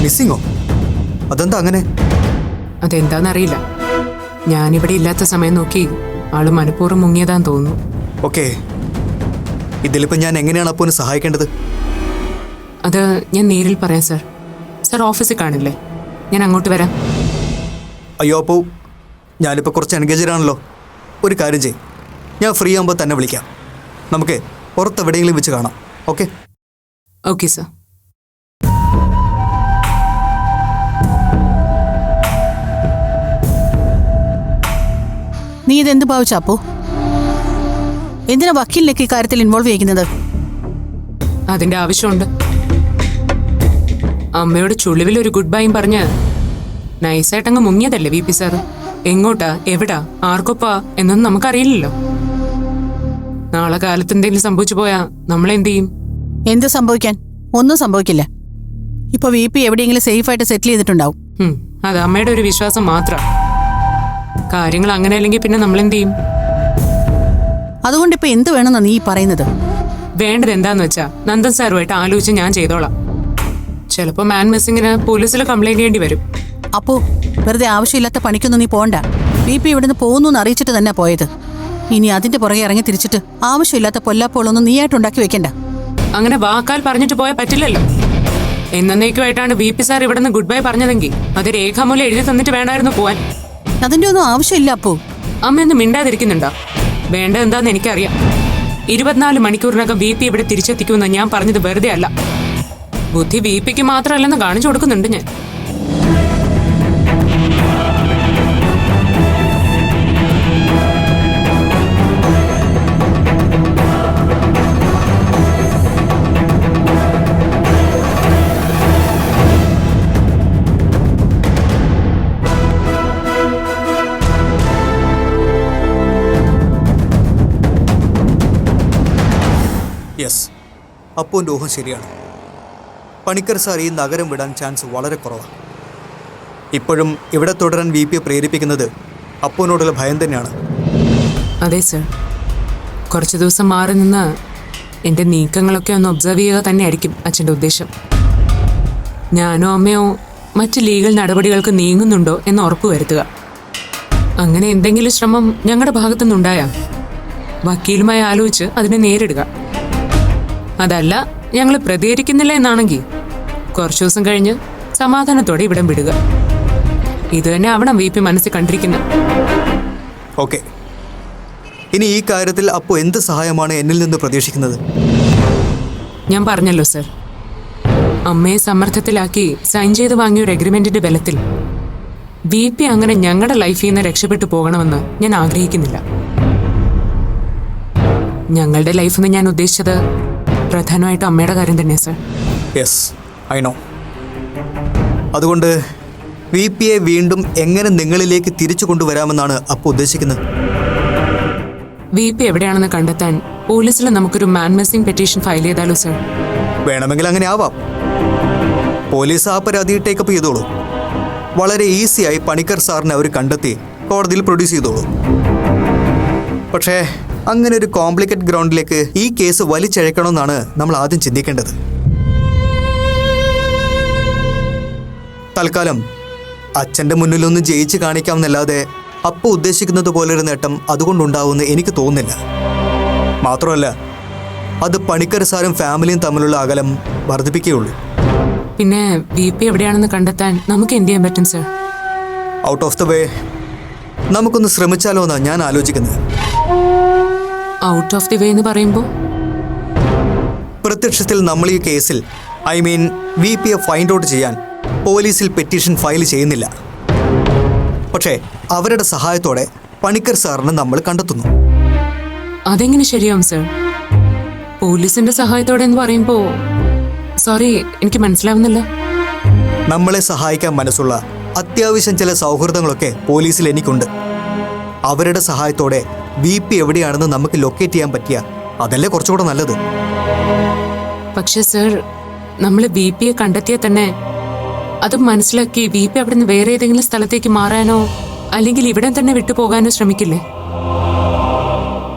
മിസ്സിങ്ങോ? അതെന്താ അങ്ങനെ? അതെന്താന്നറിയില്ല. ഞാനിവിടെ ഇല്ലാത്ത സമയം നോക്കി ആള് മനഃപൂർവ്വം മുങ്ങിയതാന്ന് തോന്നുന്നു. ഓക്കെ, ഇതിലിപ്പോൾ ഞാൻ എങ്ങനെയാണ് അപ്പൂനെ സഹായിക്കേണ്ടത്? അത് ഞാൻ നേരിൽ പറയാം സാർ. സാർ ഓഫീസിൽ കാണില്ലേ? ഞാൻ അങ്ങോട്ട് വരാം. അയ്യോ അപ്പൂ, ഞാനിപ്പോൾ കുറച്ച് എൻഗേജഡ് ആണല്ലോ. ഒരു കാര്യം ചെയ്യും, ഞാൻ ഫ്രീ ആകുമ്പോൾ തന്നെ വിളിക്കാം. നമുക്ക് പുറത്തെവിടെയെങ്കിലും വെച്ച് കാണാം. ഓക്കെ? Okay sir. നീ ഇതെന്ത് ഭാവിച്ച അപ്പോ? എന്തിനാ വക്കീലിലേക്ക് ഇക്കാര്യത്തിൽ ഇൻവോൾവ് ചെയ്യുന്നത്? അതിന്റെ ആവശ്യമുണ്ട്. അമ്മയോട് ചുളിവിൽ ഒരു ഗുഡ് ബൈയും പറഞ്ഞ് നൈസായിട്ടങ്ങ് മുങ്ങിയതല്ലേ വി പി സാറ്. എങ്ങോട്ടാ, എവിടാ, ആർക്കൊപ്പാ എന്നൊന്നും നമുക്കറിയില്ലല്ലോ. നാളെ കാലത്ത് എന്തെങ്കിലും സംഭവിച്ചു പോയാ നമ്മളെന്ത് ചെയ്യും? എന്ത് സംഭവിക്കാൻ? ഒന്നും സംഭവിക്കില്ല. ഇപ്പൊ വി പി എവിടെയെങ്കിലും സേഫായിട്ട് സെറ്റിൽ ചെയ്തിട്ടുണ്ടാവും. അത് അമ്മയുടെ ഒരു വിശ്വാസം മാത്രം. കാര്യങ്ങൾ അങ്ങനെ അല്ലെങ്കിൽ പിന്നെ നമ്മളെന്ത് ചെയ്യും? അതുകൊണ്ട് ഇപ്പൊ എന്ത് വേണമെന്നാ നീ പറയുന്നത്? വേണ്ടത് എന്താന്ന് വെച്ചാ നന്ദൻ സാറുമായിട്ട് ആലോചിച്ച് ഞാൻ ചെയ്തോളാം. ചിലപ്പോ മാൻ മിസ്സിങ്ങിന് പോലീസിൽ കംപ്ലൈന്റ് ചെയ്യേണ്ടി വരും. അപ്പോ വെറുതെ ആവശ്യമില്ലാത്ത പണിക്കൊന്നും നീ പോണ്ട. വി പി ഇവിടുന്ന് പോകുന്നു എന്ന് അറിയിച്ചിട്ട് തന്നെ പോയത്. ഇനി അതിന്റെ പുറകെ ഇറങ്ങി തിരിച്ചിട്ട് ആവശ്യമില്ലാത്ത പൊല്ലാപ്പോളൊന്നും നീയായിട്ട് ഉണ്ടാക്കി വെക്കണ്ട. അങ്ങനെ വാക്കാൽ പറഞ്ഞിട്ട് പോയാൽ പറ്റില്ലല്ലോ. എന്നേക്കുമായിട്ടാണ് വി പി സാർ ഇവിടെ നിന്ന് ഗുഡ് ബൈ പറഞ്ഞതെങ്കിൽ അത് രേഖാമൂലം എഴുതി തന്നിട്ട് വേണ്ടായിരുന്നു പോവാൻ. അതിന്റെ ഒന്നും ആവശ്യമില്ല അപ്പോ. അമ്മയൊന്നും മിണ്ടാതിരിക്കുന്നുണ്ടോ? വേണ്ട എന്താന്ന് എനിക്കറിയാം. 24 മണിക്കൂറിനകം വി പി ഇവിടെ തിരിച്ചെത്തിക്കുമെന്ന് ഞാൻ പറഞ്ഞത് വെറുതെ അല്ല. ബുദ്ധി വി പിക്ക് മാത്രമല്ലെന്ന് കാണിച്ചു കൊടുക്കുന്നുണ്ട് ഞാൻ. യെസ്, അപ്പൂൻ്റെ ഊഹം ശരിയാണ്. പണിക്കർ സാർ ഈ നഗരം വിടാൻ ചാൻസ് വളരെ കുറവാണ്. ഇപ്പോഴും ഇവിടെ തുടരാൻ വി പിയെ പ്രേരിപ്പിക്കുന്നത് അപ്പൂനോടുള്ള ഭയം തന്നെയാണ്. അതെ സർ. കുറച്ച് ദിവസം മാറി നിന്ന് എൻ്റെ നീക്കങ്ങളൊക്കെ ഒന്ന് ഒബ്സർവ് ചെയ്യുക തന്നെയായിരിക്കും അച്ഛൻ്റെ ഉദ്ദേശം. ഞാനോ അമ്മയോ മറ്റ് ലീഗൽ നടപടികൾക്ക് നീങ്ങുന്നുണ്ടോ എന്ന് ഉറപ്പ് വരുത്തുക. അങ്ങനെ എന്തെങ്കിലും ശ്രമം ഞങ്ങളുടെ ഭാഗത്തുനിന്നുണ്ടായാൽ വക്കീലുമായി ആലോചിച്ച് അതിനെ നേരിടുക. അതല്ല ഞങ്ങൾ പ്രതികരിക്കുന്നില്ല എന്നാണെങ്കിൽ കുറച്ചു ദിവസം കഴിഞ്ഞ് സമാധാനത്തോടെ ഇവിടം വിടുക. ഇത് തന്നെ ആവണം വി പി മനസ്സിൽ കണ്ടിരിക്കുന്നത്. ഓക്കെ, ഇനി ഈ കാര്യത്തിൽ അപ്പോൾ എന്ത് സഹായമാണ് എന്നിൽ നിന്ന് പ്രതീക്ഷിക്കുന്നത്? ഞാൻ പറഞ്ഞല്ലോ സർ, അമ്മയെ സമ്മർദ്ദത്തിലാക്കി സൈൻ ചെയ്ത് വാങ്ങിയ ഒരു എഗ്രിമെന്റിന്റെ ബലത്തിൽ വി പി അങ്ങനെ ഞങ്ങളുടെ ലൈഫിൽ നിന്ന് രക്ഷപ്പെട്ടു പോകണമെന്ന് ഞാൻ ആഗ്രഹിക്കുന്നില്ല. ഞങ്ങളുടെ ലൈഫിൽ നിന്ന് ഞാൻ ഉദ്ദേശിച്ചത് പ്രധാനമായിട്ടും അമ്മയുടെ കാര്യം തന്നെ സർ. Yes, I know. അതുകൊണ്ട് വി പിയെ വീണ്ടും എങ്ങനെ നിങ്ങളിലേക്ക് തിരിച്ചു കൊണ്ടുവരാമെന്നാണ് അപ്പോൾ ഉദ്ദേശിക്കുന്നത്? വി പി എവിടെയാണെന്ന് കണ്ടെത്താൻ പോലീസിൽ നമുക്കൊരു മാൻ മിസ്സിംഗ് പെറ്റീഷൻ ഫയൽ ചെയ്താലോ സർ? വേണമെങ്കിൽ അങ്ങനെ ആവാം. പോലീസ് ആ പരാതി ടേക്കപ്പ് ചെയ്തോളൂ. വളരെ ഈസിയായി പണിക്കർ സാറിനെ അവർ കണ്ടെത്തി കോടതിയിൽ പ്രൊഡ്യൂസ് ചെയ്തോളൂ. പക്ഷേ അങ്ങനെ ഒരു കോംപ്ലിക്കേറ്റ് ഗ്രൗണ്ടിലേക്ക് ഈ കേസ് വലിച്ചഴക്കണമെന്നാണ് നമ്മൾ ആദ്യം ചിന്തിക്കേണ്ടത്. തൽക്കാലം അച്ഛൻ്റെ മുന്നിലൊന്ന് ജയിച്ച് കാണിക്കാമെന്നല്ലാതെ അപ്പോൾ ഉദ്ദേശിക്കുന്നത് പോലൊരു നേട്ടം അതുകൊണ്ടുണ്ടാവുമെന്ന് എനിക്ക് തോന്നുന്നില്ല. മാത്രമല്ല, അത് പണിക്കർ സാറും ഫാമിലിയും തമ്മിലുള്ള അകലം വർദ്ധിപ്പിക്കുകയുള്ളൂ. പിന്നെ വി പി എവിടെയാണെന്ന് കണ്ടെത്താൻ നമുക്ക് എന്ത് ചെയ്യാൻ പറ്റും sir? Out of the way നമുക്കൊന്ന് ശ്രമിച്ചാലോ എന്നാണ് ഞാൻ ആലോചിക്കുന്നത്. ഔട്ട് ഓഫ് ദി വേ എന്ന് പറയുമ്പോൾ പ്രത്യക്ഷത്തിൽ നമ്മൾ ഈ കേസിൽ വി പിയെ ഫൈൻഡ് ഔട്ട് ചെയ്യാൻ പോലീസിൽ പെറ്റീഷൻ ഫയൽ ചെയ്യുന്നില്ല. പക്ഷേ അവരുടെ സഹായത്തോടെ പണിക്കർ സാറിനെ നമ്മൾ കണ്ടെത്തുന്നു. അതെങ്ങനെ ശരിയാവും സർ? പോലീസിന്റെ സഹായത്തോടെ എന്ന് പറയുമ്പോ സോറി, എനിക്ക് മനസ്സിലാവുന്നില്ല. നമ്മളെ സഹായിക്കാൻ മനസ്സുള്ള അത്യാവശ്യം ചില സൗഹൃദങ്ങളൊക്കെ പോലീസിൽ എനിക്കുണ്ട്. അവരുടെ സഹായത്തോടെ വി പി എവിടെയാണെന്ന് നമുക്ക് ലൊക്കേറ്റ് ചെയ്യാൻ പറ്റിയ അതല്ലേ കുറച്ചുകൂടെ നല്ലത്. പക്ഷെ സർ, നമ്മൾ വി പിയെ കണ്ടെത്തിയാൽ തന്നെ അത് മനസ്സിലാക്കി വി പി അവിടെ നിന്ന് വേറെ ഏതെങ്കിലും സ്ഥലത്തേക്ക് മാറാനോ അല്ലെങ്കിൽ ഇവിടെ തന്നെ വിട്ടുപോകാനോ ശ്രമിക്കില്ലേ?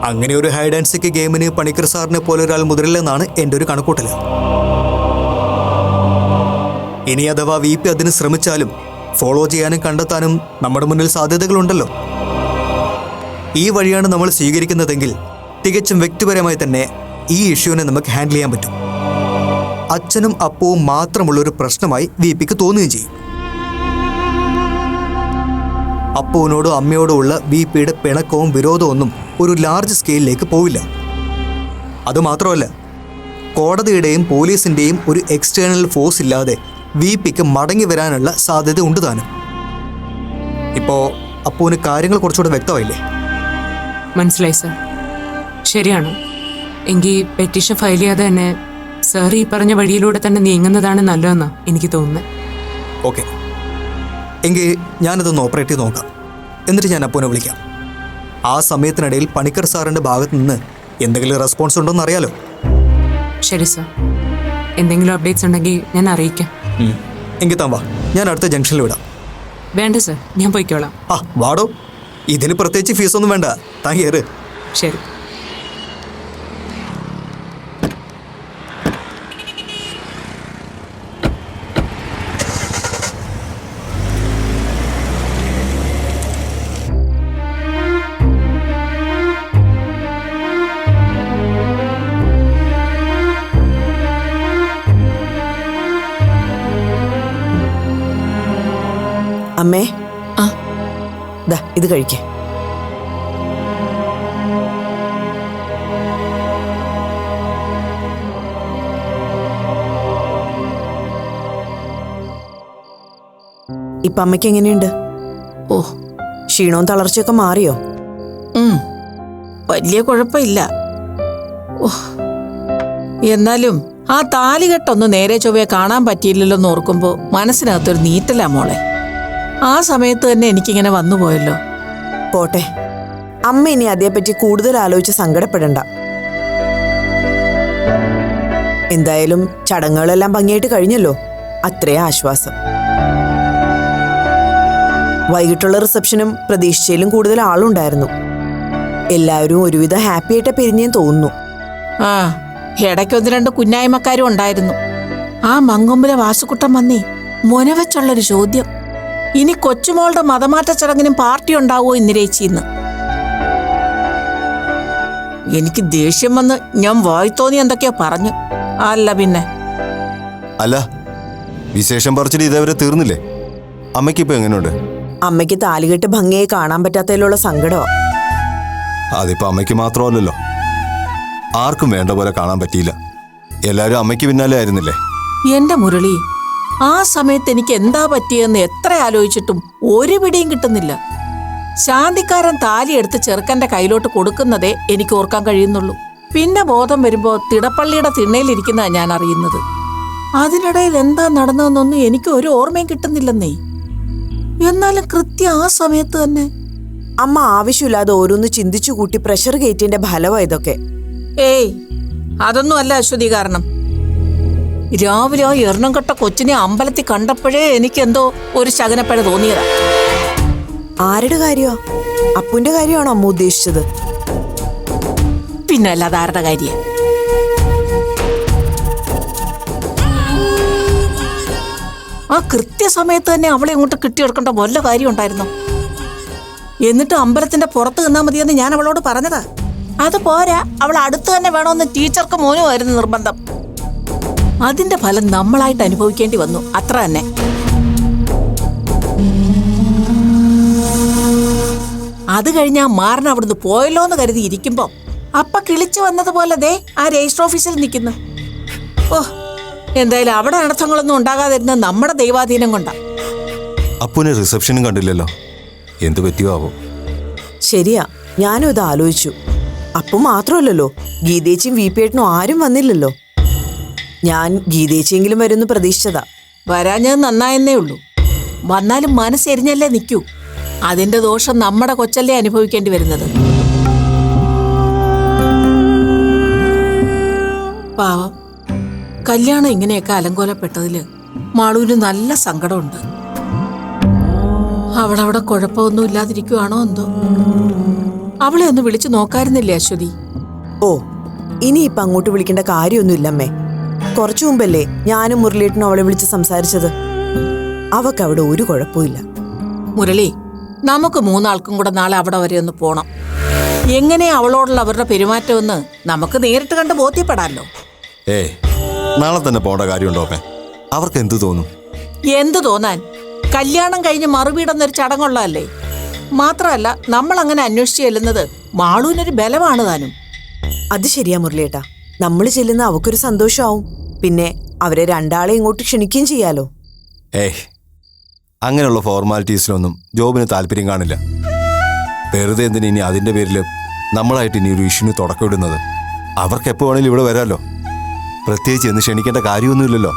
അങ്ങനെ ഒരു ഹൈഡ് ആൻഡ് സീക്ക് ഗെയിമിന് പണിക്കർ സാറിനെ പോലെ ഒരാൾ മുതിരില്ലെന്നാണ് എൻ്റെ ഒരു കണക്കൂട്ടൽ. ഇനി അഥവാ VP അതിന് ശ്രമിച്ചാലും ഫോളോ ചെയ്യാനും കണ്ടെത്താനും നമ്മുടെ മുന്നിൽ സാധ്യതകളുണ്ടല്ലോ. ഈ വഴിയാണ് നമ്മൾ സ്വീകരിക്കുന്നതെങ്കിൽ തികച്ചും വ്യക്തിപരമായി തന്നെ ഈ ഇഷ്യൂവിനെ നമുക്ക് ഹാൻഡിൽ ചെയ്യാൻ പറ്റും. അച്ഛനും അപ്പവും മാത്രമുള്ളൊരു പ്രശ്നമായി VPക്ക് തോന്നുകയും ചെയ്യും. അപ്പുവിനോടും അമ്മയോടും ഉള്ള VPയുടെ പിണക്കവും വിരോധവും ഒന്നും ഒരു ലാർജ് സ്കെയിലിലേക്ക് പോവില്ല. അതുമാത്രമല്ല, കോടതിയുടെയും പോലീസിൻ്റെയും ഒരു എക്സ്റ്റേണൽ ഫോഴ്സ് ഇല്ലാതെ VPക്ക് മടങ്ങി വരാനുള്ള സാധ്യത ഉണ്ട് താനും. ഇപ്പോൾ അപ്പുവിന് കാര്യങ്ങൾ കുറച്ചുകൂടെ വ്യക്തമായില്ലേ? മനസ്സിലായി സർ. ശരിയാണ്. എങ്കിൽ പെറ്റീഷൻ ഫയൽ ചെയ്യാതെ തന്നെ സാർ ഈ പറഞ്ഞ വഴിയിലൂടെ തന്നെ നീങ്ങുന്നതാണ് നല്ലതെന്നാണ് എനിക്ക് തോന്നുന്നത്. ഓക്കെ, എങ്കിൽ ഞാനതൊന്ന് ഓപ്പറേറ്റ് ചെയ്ത് നോക്കാം. എന്നിട്ട് ഞാൻ അപ്പുവിനെ വിളിക്കാം. ആ സമയത്തിനിടയിൽ പണിക്കർ സാറിൻ്റെ ഭാഗത്ത് നിന്ന് എന്തെങ്കിലും റെസ്പോൺസ് ഉണ്ടോ എന്ന് അറിയാലോ. ശരി സർ. എന്തെങ്കിലും അപ്ഡേറ്റ്സ് ഉണ്ടെങ്കിൽ ഞാൻ അറിയിക്കാം. എങ്കിൽ താൻ വാ, ഞാൻ അടുത്ത ജംഗ്ഷനിൽ വിടാം. വേണ്ട സർ, ഞാൻ പോയിക്കോളാം. വാടോ, ഇതിന് പ്രത്യേകിച്ച് ഫീസൊന്നും വേണ്ട, താൻ കയറ്. ശരി. അമ്മേ, ആ ദാ ഇത് കഴിക്കേ. ഇപ്പൊ അമ്മയ്ക്ക് എങ്ങനെയുണ്ട്? ഓ, ക്ഷീണവും തളർച്ചയൊക്കെ മാറിയോ? വലിയ കുഴപ്പമില്ല. ഓ, എന്നാലും ആ താലികെട്ടൊന്ന് നേരെ ചൊവ്വയെ കാണാൻ പറ്റിയില്ലല്ലോ എന്ന് ഓർക്കുമ്പോൾ മനസ്സിനകത്തൊരു നീറ്റലാ മോളെ. ആ സമയത്ത് തന്നെ എനിക്കിങ്ങനെ വന്നുപോയല്ലോ. പോട്ടെ, അമ്മ ഇനി അതേപ്പറ്റി കൂടുതൽ ആലോചിച്ച് സങ്കടപ്പെടണ്ട. എന്തായാലും ചടങ്ങുകളെല്ലാം ഭംഗിയായിട്ട് കഴിഞ്ഞല്ലോ, അത്രേ ആശ്വാസം. വൈകിട്ടുള്ള റിസപ്ഷനും പ്രതീക്ഷിച്ചതിലും കൂടുതൽ ആളുണ്ടായിരുന്നു. എല്ലാവരും ഒരുവിധം ഹാപ്പി ആയിട്ട് പിരിഞ്ഞേന്ന് തോന്നുന്നു. ആ, ഇടയ്ക്ക് 1-2 കുഞ്ഞായ്മക്കാരും ഉണ്ടായിരുന്നു. ആ മങ്കൊമ്പിലെ വാസുക്കുട്ടൻ വന്നേ മുനവച്ചുള്ളൊരു ചോദ്യം, ഇനി കൊച്ചുമോളുടെ മതമാറ്റ ചടങ്ങിനും പാർട്ടി ഉണ്ടാവുമോ ഇന്ദിരേച്ചിന്ന്. എനിക്ക് ദേഷ്യം വന്ന് ഞാൻ വായിത്തോന്നി എന്തൊക്കെയോ പറഞ്ഞു. അല്ല പിന്നെ അല്ല, വിശേഷം പറിച്ചിട്ട് ഇതേവരെ തീർന്നില്ലേ? അമ്മയ്ക്കിപ്പോ എങ്ങനെയുണ്ട്? അമ്മയ്ക്ക് താലികെട്ട് ഭംഗിയായി കാണാൻ പറ്റാത്തതിലുള്ള സങ്കടമാ. അതിപ്പോ അമ്മയ്ക്ക് മാത്രമല്ലല്ലോ, ആർക്കും വേണ്ട പോലെ കാണാൻ പറ്റിയില്ല. എല്ലാരും അമ്മയ്ക്ക് പിന്നാലെ ആയിരുന്നില്ലേ? എന്റെ മുരളി, ആ സമയത്ത് എനിക്ക് എന്താ പറ്റിയെന്ന് എത്ര ആലോചിച്ചിട്ടും ഒരു പിടിയും കിട്ടുന്നില്ല. ശാന്തിക്കാരൻ താലി എടുത്ത് ചെറുക്കന്റെ കയ്യിലോട്ട് കൊടുക്കുന്നതേ എനിക്ക് ഓർക്കാൻ കഴിയുന്നുള്ളൂ. പിന്നെ ബോധം വരുമ്പോ തിടപ്പള്ളിയുടെ തിണ്ണയിലിരിക്കുന്ന ഞാൻ അറിയുന്നത്. അതിനിടയിൽ എന്താ നടന്നതെന്നൊന്നും എനിക്ക് ഒരു ഓർമ്മയും കിട്ടുന്നില്ലെന്നേ. എന്നാലും കൃത്യം ആ സമയത്ത് തന്നെ അമ്മ ആവശ്യമില്ലാതെ ഓരോന്ന് ചിന്തിച്ചു കൂട്ടി പ്രഷർ കയറ്റിന്റെ ഫലമാ ഇതൊക്കെ. ഏയ്, അതൊന്നും അല്ല അശ്വതി. കാരണം രാവിലെ ആ എണ്ണം കെട്ട കൊച്ചിനെ അമ്പലത്തിൽ കണ്ടപ്പോഴേ എനിക്കെന്തോ ഒരു ശകനപ്പഴ തോന്നിയതാ. ആരുടെ കാര്യമാ? അപ്പുന്റെ കാര്യമാണോ അമ്മ ഉദ്ദേശിച്ചത്? പിന്നെ അല്ലാതെ ആരുടെ കാര്യം? ആ കൃത്യസമയത്ത് തന്നെ അവളെ ഇങ്ങോട്ട് കിട്ടിയെടുക്കേണ്ട വല്ല കാര്യം ഉണ്ടായിരുന്നു. എന്നിട്ട് അമ്പലത്തിന്റെ പുറത്ത് നിന്നാ മതിയെന്ന് ഞാൻ അവളോട് പറഞ്ഞതാ. അത് പോരാ, അവൾ അടുത്ത് തന്നെ വേണമെന്ന് ടീച്ചർക്ക് മോനുമായിരുന്നു നിർബന്ധം. അതിന്റെ ഫലം നമ്മളായിട്ട് അനുഭവിക്കേണ്ടി വന്നു, അത്ര തന്നെ. അത് കഴിഞ്ഞ് ആ മാറിന് അവിടുന്ന് പോയല്ലോ എന്ന് കരുതി ഇരിക്കുമ്പോ അപ്പ കിളിച്ചു വന്നതുപോലെ ദേ ആ രജിസ്റ്റർ ഓഫീസിൽ നിൽക്കുന്നു. ഓ, എന്തായാലും അവിടെ അനർത്ഥങ്ങളൊന്നും ഉണ്ടാകാതിരുന്നത് നമ്മുടെ ദൈവാധീനം കൊണ്ടാ. അപ്പുനെ റിസപ്ഷനും കണ്ടില്ലല്ലോ, എന്ത് പറ്റിയോ ആവോ? ശരിയാ, ഞാനും ഇത് ആലോചിച്ചു. അപ്പു മാത്രമല്ലല്ലോ, ഗീതേച്ചിയും VP-ഏട്ടനും ആരും വന്നില്ലല്ലോ. ഞാൻ ഗീതേച്ചിയെങ്കിലും വരുമെന്ന് പ്രതീക്ഷിച്ചതാ. വരാഞ്ഞത് നന്നായെന്നേ ഉള്ളൂ. വന്നാലും മനസ്സെരിഞ്ഞല്ലേ നിൽക്കൂ. അതിന്റെ ദോഷം നമ്മുടെ കൊച്ചല്ലേ അനുഭവിക്കേണ്ടി വരുന്നത്. പാവം, കല്യാണം ഇങ്ങനെയൊക്കെ അലങ്കോലപ്പെട്ടതില് മാളൂന് നല്ല സങ്കടമുണ്ട്. അവളവിടെ കുഴപ്പമൊന്നും ഇല്ലാതിരിക്കുവാണോ എന്തോ. അവളെ ഒന്ന് വിളിച്ചു നോക്കായിരുന്നില്ലേ അശ്വതി? ഓ, ഇനിയിപ്പം അങ്ങോട്ട് വിളിക്കേണ്ട കാര്യമൊന്നുമില്ലമ്മേ. കുറച്ചു മുമ്പല്ലേ ഞാനും മുരളിയേട്ടനും അവളെ വിളിച്ച് സംസാരിച്ചത്. അവക്ക് അവിടെ ഒരു കുഴപ്പമില്ല. മുരളി, നമുക്ക് മൂന്നാൾക്കും കൂടെ നാളെ അവിടെ വരെ ഒന്ന് പോണം. എങ്ങനെയാ അവളോടുള്ള അവരുടെ പെരുമാറ്റമെന്ന് നമുക്ക് നേരിട്ട് കണ്ട് ബോധ്യപ്പെടാമല്ലോ. ഏയ്, നാളെ തന്നെ പോകേണ്ട കാര്യമുണ്ടോ അമ്മേ? അവർക്ക് എന്ത് തോന്നും? എന്തു തോന്നാൻ? കല്യാണം കഴിഞ്ഞ് മറുവീടെന്നൊരു ചടങ്ങുള്ളതല്ലേ. മാത്രമല്ല, നമ്മൾ അങ്ങനെ അന്വേഷിച്ച് ചെല്ലുന്നത് മാളൂനൊരു ബലമാണ് താനും. അത് ശരിയാ മുരളിയേട്ടാ. നമ്മൾ ചെല്ലുന്ന അവക്കൊരു സന്തോഷമാവും. പിന്നെ അവരെ രണ്ടാളെ ഇങ്ങോട്ട് ക്ഷണിക്കുകയും ചെയ്യാലോ. ഏയ്, അങ്ങനെയുള്ള ഫോർമാലിറ്റീസിലൊന്നും ജോബിന് താല്പര്യം കാണില്ല. വെറുതെ എന്തിന് ഇനി അതിൻ്റെ പേരിൽ നമ്മളായിട്ട് ഇനി ഒരു ഇഷ്യൂന് തുടക്കമിടുന്നത്? അവർക്ക് എപ്പോൾ വേണേലും ഇവിടെ വരാമല്ലോ. പ്രത്യേകിച്ച് എന്ന് ക്ഷണിക്കേണ്ട കാര്യമൊന്നുമില്ലല്ലോ.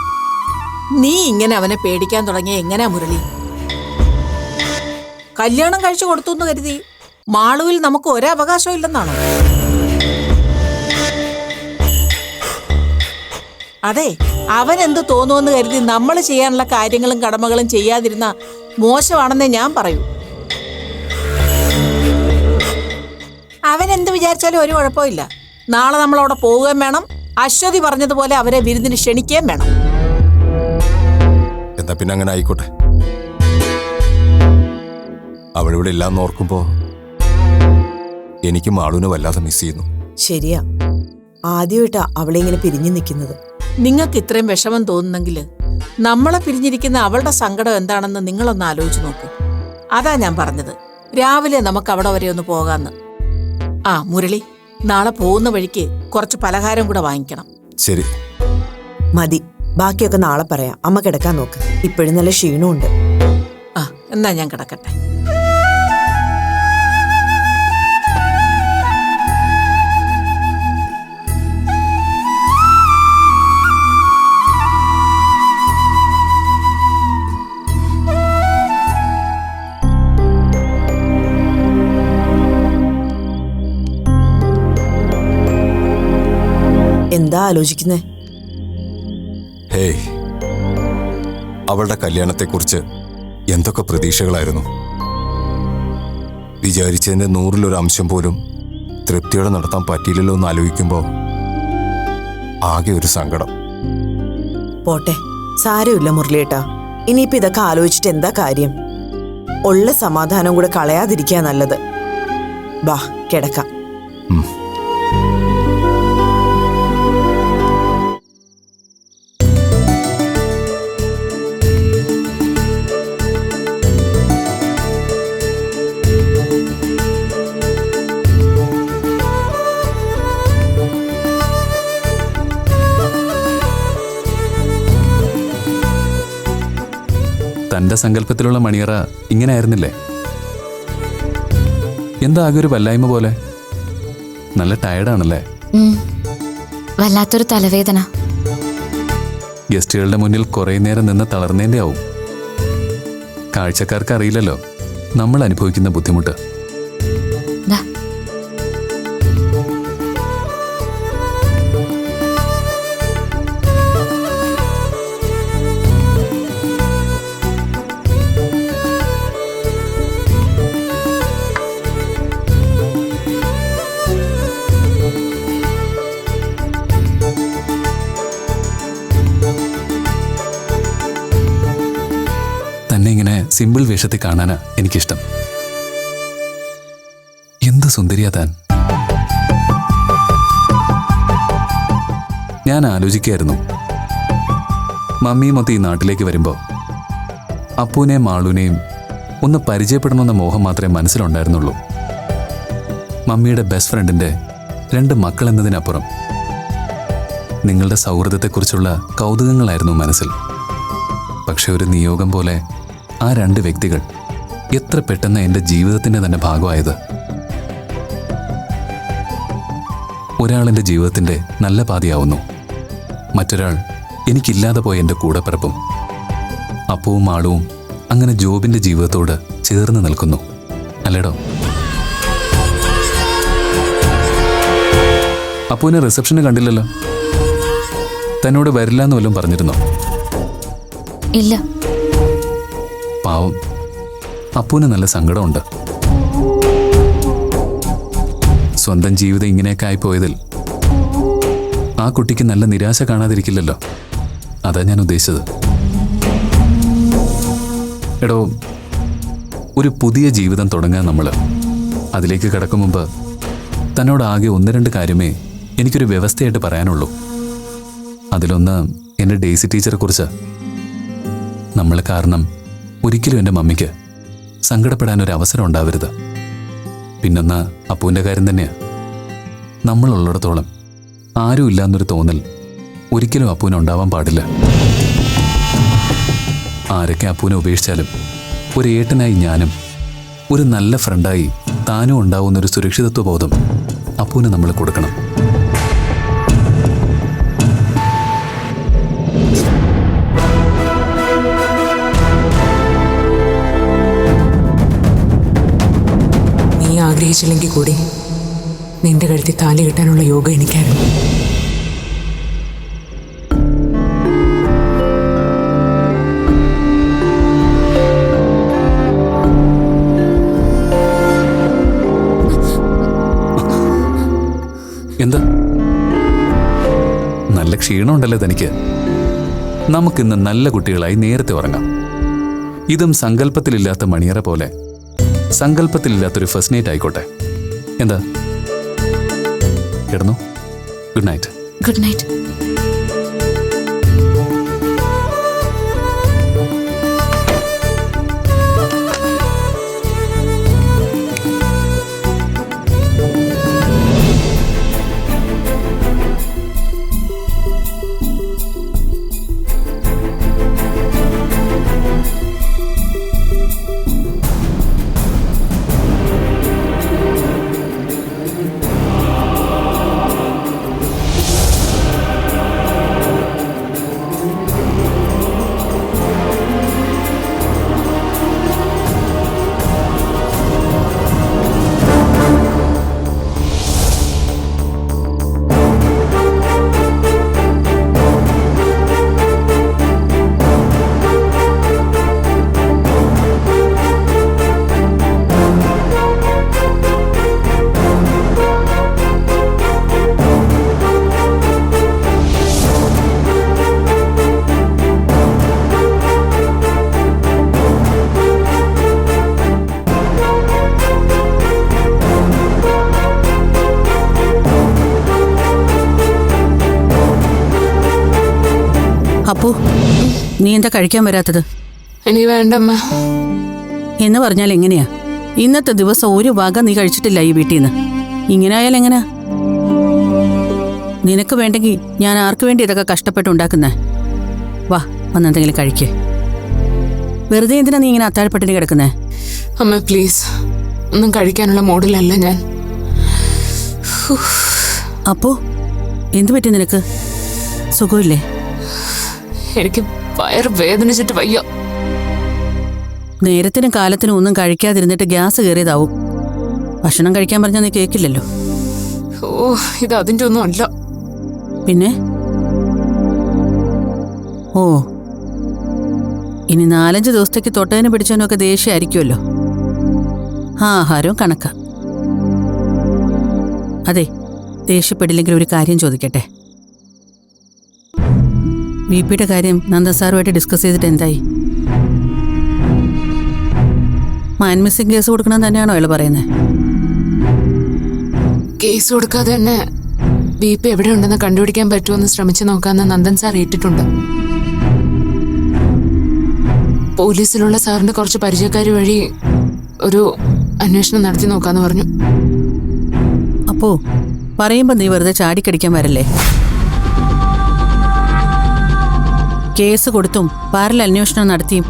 നീ ഇങ്ങനെ അവനെ പേടിക്കാൻ തുടങ്ങിയ എങ്ങനെയാ മുരളി? കല്യാണം കഴിച്ചു കൊടുത്തു എന്ന് കരുതി മാളുവിൽ നമുക്ക് ഒരവകാശവും ഇല്ലെന്നാണോ? അതെ, അവൻ എന്ത് തോന്നുമെന്ന് കരുതി നമ്മൾ ചെയ്യാനുള്ള കാര്യങ്ങളും കടമകളും ചെയ്യാതിരുന്ന മോശമാണെന്നേ ഞാൻ പറയൂ. അവൻ എന്ത് വിചാരിച്ചാലും ഒരു കുഴപ്പമില്ല. നാളെ നമ്മൾ അവിടെ പോവുകയും വേണം. അശ്വതി പറഞ്ഞതുപോലെ അവരെ വിരുന്നിന് ക്ഷണിക്കുകയും വേണം. എന്നാ പിന്നെ അങ്ങനെ ആയിക്കോട്ടെ. അവളിവിടെ ഇല്ലാന്ന് ഓർക്കുമ്പോ എനിക്ക് മാളൂനെ വല്ലാതെ മിസ് ചെയ്യുന്നു. ശരിയാ, ആദ്യമായിട്ടാ അവളെ ഇങ്ങനെ പിരിഞ്ഞു നിൽക്കുന്നത്. നിങ്ങൾക്ക് ഇത്രയും വിഷമം തോന്നുന്നെങ്കിൽ നമ്മളെ പിരിഞ്ഞിരിക്കുന്ന അവളുടെ സങ്കടം എന്താണെന്ന് നിങ്ങളൊന്ന് ആലോചിച്ച് നോക്കൂ. അതാ ഞാൻ പറഞ്ഞത്, രാവിലെ നമുക്ക് അവിടെ വരെ ഒന്ന് പോകാന്ന്. ആ മുരളി, നാളെ പോകുന്ന വഴിക്ക് കുറച്ച് പലഹാരം കൂടെ വാങ്ങിക്കണം. ശരി, മതി. ബാക്കിയൊക്കെ നാളെ പറയാം. അമ്മ കിടക്കാൻ നോക്ക്. ഇപ്പോഴും നല്ല ക്ഷീണമുണ്ട്. ആ, എന്നാ ഞാൻ കിടക്കട്ടെ. എന്താ ആലോചിക്കുന്നേ? ഹേയ്, അവളുടെ കല്യാണത്തെക്കുറിച്ച് എന്തൊക്കെ പ്രതീക്ഷകളായിരുന്നു. വിചാരിച്ചതിൻ്റെ 100-ൽ 1 അംശം പോലും തൃപ്തിയോടെ നടത്താൻ പറ്റിയില്ലല്ലോ എന്ന് ആലോചിക്കുമ്പോൾ ആകെ ഒരു സങ്കടം. പോട്ടെ, സാരമില്ല മുരളിയേട്ടാ. ഇനിയിപ്പോ ഇതൊക്കെ ആലോചിച്ചിട്ട് എന്താ കാര്യം? ഉള്ള സമാധാനം കൂടെ കളയാതിരിക്കാ നല്ലത്. ബാ കിടക്കാം. തൻ്റെ സങ്കല്പത്തിലുള്ള മണിയറ ഇങ്ങനെ ആയിരുന്നില്ലേ? എന്താ ആകെ ഒരു വല്ലായ്മ പോലെ? നല്ല ടയർഡാണല്ലേ? വല്ലാത്തൊരു തലവേദന. ഗസ്റ്റുകളുടെ മുന്നിൽ കുറേ നേരം നിന്ന് തളർന്നേൻ്റെ ആവും. കാഴ്ചക്കാർക്ക് അറിയില്ലല്ലോ നമ്മൾ അനുഭവിക്കുന്ന ബുദ്ധിമുട്ട്. ദാ. തന്നെ ഇങ്ങനെ സിമ്പിൾ വേഷത്തിൽ കാണാനാ എനിക്കിഷ്ടം. എന്ത് സുന്ദരിയാ താൻ. ഞാൻ ആലോചിക്കായിരുന്നു, മമ്മിയുമൊത്ത് ഈ നാട്ടിലേക്ക് വരുമ്പോൾ അപ്പൂനെയും മാളൂനെയും ഒന്ന് പരിചയപ്പെടണമെന്ന മോഹം മാത്രമേ മനസ്സിലുണ്ടായിരുന്നുള്ളൂ. മമ്മിയുടെ ബെസ്റ്റ് ഫ്രണ്ടിൻ്റെ 2 മക്കൾ എന്നതിനപ്പുറം നിങ്ങളുടെ സൗഹൃദത്തെക്കുറിച്ചുള്ള കൗതുകങ്ങളായിരുന്നു മനസ്സിൽ. പക്ഷെ ഒരു നിയോഗം പോലെ ആ 2 വ്യക്തികൾ എത്ര പെട്ടെന്ന് എൻ്റെ ജീവിതത്തിൻ്റെ തന്നെ ഭാഗമായത്. ഒരാൾ എൻ്റെ ജീവിതത്തിൻ്റെ നല്ല പാതിയാവുന്നു, മറ്റൊരാൾ എനിക്കില്ലാതെ പോയ എൻ്റെ കൂടെപ്പിറപ്പും. അപ്പവും മാളുവും അങ്ങനെ ജോബിൻ്റെ ജീവിതത്തോട് ചേർന്ന് നിൽക്കുന്നു, അല്ലേടോ? അപ്പുവിനെ റിസപ്ഷന് കണ്ടില്ലല്ലോ. തന്നോട് വരില്ല എന്ന് വല്ലതും പറഞ്ഞിരുന്നോ? ഇല്ല. പാവം, അപ്പുവിന് നല്ല സങ്കടമുണ്ട്. സ്വന്തം ജീവിതം ഇങ്ങനെയൊക്കെ ആയിപ്പോയതിൽ ആ കുട്ടിക്ക് നല്ല നിരാശ കാണാതിരിക്കില്ലല്ലോ. അതാ ഞാൻ ഉദ്ദേശിച്ചത്. എടോ, ഒരു പുതിയ ജീവിതം തുടങ്ങാൻ നമ്മൾ അതിലേക്ക് കടക്കും മുമ്പ് തന്നോട് ആകെ 1-2 കാര്യമേ എനിക്കൊരു വ്യവസ്ഥയായിട്ട് പറയാനുള്ളൂ. അതിലൊന്ന് എൻ്റെ ഡെയ്സി ടീച്ചറെ കുറിച്ച്. നമ്മൾ കാരണം ഒരിക്കലും എൻ്റെ മമ്മിക്ക് സങ്കടപ്പെടാനൊരു അവസരം ഉണ്ടാവരുത്. പിന്നൊന്ന് അപ്പൂൻ്റെ കാര്യം തന്നെയാണ്. നമ്മളുള്ളിടത്തോളം ആരും ഇല്ലാന്നൊരു തോന്നൽ ഒരിക്കലും അപ്പൂന് ഉണ്ടാവാൻ പാടില്ല. ആരൊക്കെ അപ്പൂനെ ഉപേക്ഷിച്ചാലും ഒരു ഏട്ടനായി ഞാനും ഒരു നല്ല ഫ്രണ്ടായി താനും ഉണ്ടാവുന്നൊരു സുരക്ഷിതത്വ ബോധം അപ്പൂന് നമ്മൾ കൊടുക്കണം. നീ ആഗ്രഹിച്ചില്ലെങ്കിൽ കൂടി നിന്റെ കഴുത്തിൽ താലി കിട്ടാനുള്ള യോഗം എനിക്കായിരുന്നു. എന്താ നല്ല ക്ഷീണമുണ്ടല്ലേ തനിക്ക്? നമുക്കിന്ന് നല്ല കുട്ടികളായി നേരത്തെ ഉറങ്ങാം. ഇതും സങ്കല്പത്തിലില്ലാത്ത മണിയറ പോലെ സങ്കല്പത്തിലില്ലാത്തൊരു ഫസ്റ്റ് നൈറ്റ് ആയിക്കോട്ടെ. എന്താ? കിടന്നു. Good night. Good night. Appu, നീ എന്താ കഴിക്കാൻ വരാത്തത്? എനിക്ക് വേണ്ടമ്മ. എന്ന് പറഞ്ഞാൽ എങ്ങനെയാ? ഇന്നത്തെ ദിവസം ഒരു വക നീ കഴിച്ചിട്ടില്ല ഈ വീട്ടിൽ നിന്ന്. ഇങ്ങനെ ആയാൽ എങ്ങനെയാ? നിനക്ക് വേണ്ടെങ്കിൽ ഞാൻ ആർക്കു വേണ്ടി ഇതൊക്കെ കഷ്ടപ്പെട്ടുണ്ടാക്കുന്നേ? വാ, വന്നെന്തെങ്കിലും കഴിക്കേ. വെറുതെ എന്തിനാ നീ ഇങ്ങനെ അത്താഴപ്പട്ടിണി കിടക്കുന്നേ? അമ്മ പ്ലീസ്, ഒന്നും കഴിക്കാനുള്ള മൂഡിലല്ല ഞാൻ. അപ്പോ എന്തു പറ്റി നിനക്ക്? സുഖമില്ലേ? എനിക്ക് വയറ് വേദനിച്ചിട്ട് വയ്യ. നേരത്തിനും കാലത്തിനും ഒന്നും കഴിക്കാതിരുന്നിട്ട് ഗ്യാസ് കയറിയതാവും. ഭക്ഷണം കഴിക്കാൻ പറഞ്ഞാൽ നീ കേൾക്കില്ലല്ലോ. ഓ, ഇത് അതിൻ്റെ ഒന്നും അല്ല. പിന്നെ ഓ, ഇനി 4-5 ദിവസത്തേക്ക് തൊട്ടതിന് പിടിച്ചതിനൊക്കെ ദേഷ്യമായിരിക്കുമല്ലോ. ആഹാരവും കണക്കാ. അതെ, ദേഷ്യപ്പെടില്ലെങ്കിൽ ഒരു കാര്യം ചോദിക്കട്ടെ. വിപിയുടെ കാര്യം നന്ദൻ സാറുമായിട്ട് ഡിസ്കസ് ചെയ്തിട്ട് എന്തായി? മാൻ മിസ്സിംഗ് കേസ് കൊടുക്കണം തന്നെയാണോ അയാൾ പറയുന്നത്? കേസ് കൊടുക്കാതെ തന്നെ വിപി എവിടെ ഉണ്ടെന്ന് കണ്ടുപിടിക്കാൻ പറ്റുമെന്ന് ശ്രമിച്ചു നോക്കാമെന്ന് നന്ദൻ സാർ ഏറ്റിട്ടുണ്ട്. പോലീസിലുള്ള സാറിന്റെ കുറച്ച് പരിചയക്കാർ വഴി ഒരു അന്വേഷണം നടത്തി നോക്കാന്ന് പറഞ്ഞു. അപ്പോ പറയുമ്പോ നീ വെറുതെ ചാടിക്കടിക്കാൻ വരല്ലേ? കേസ് കൊടുത്തും പാരലൽ അന്വേഷണം നടത്തിയും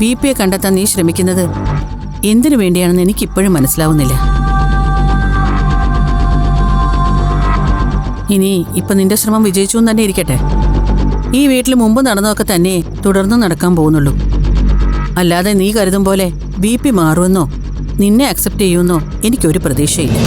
വിപിയെ കണ്ടെത്താൻ നീ ശ്രമിക്കുന്നത് എന്തിനു വേണ്ടിയാണെന്ന് എനിക്കിപ്പോഴും മനസ്സിലാവുന്നില്ല. ഇനി ഇപ്പൊ നിന്റെ ശ്രമം വിജയിച്ചു എന്ന് തന്നെ ഇരിക്കട്ടെ. ഈ വീട്ടിൽ മുമ്പ് നടന്നതൊക്കെ തന്നെ തുടർന്നും നടക്കാൻ പോകുന്നുള്ളൂ. അല്ലാതെ നീ കരുതും പോലെ വിപി മാറുമെന്നോ നിന്നെ അക്സെപ്റ്റ് ചെയ്യുമെന്നോ എനിക്കൊരു പ്രതീക്ഷയില്ല.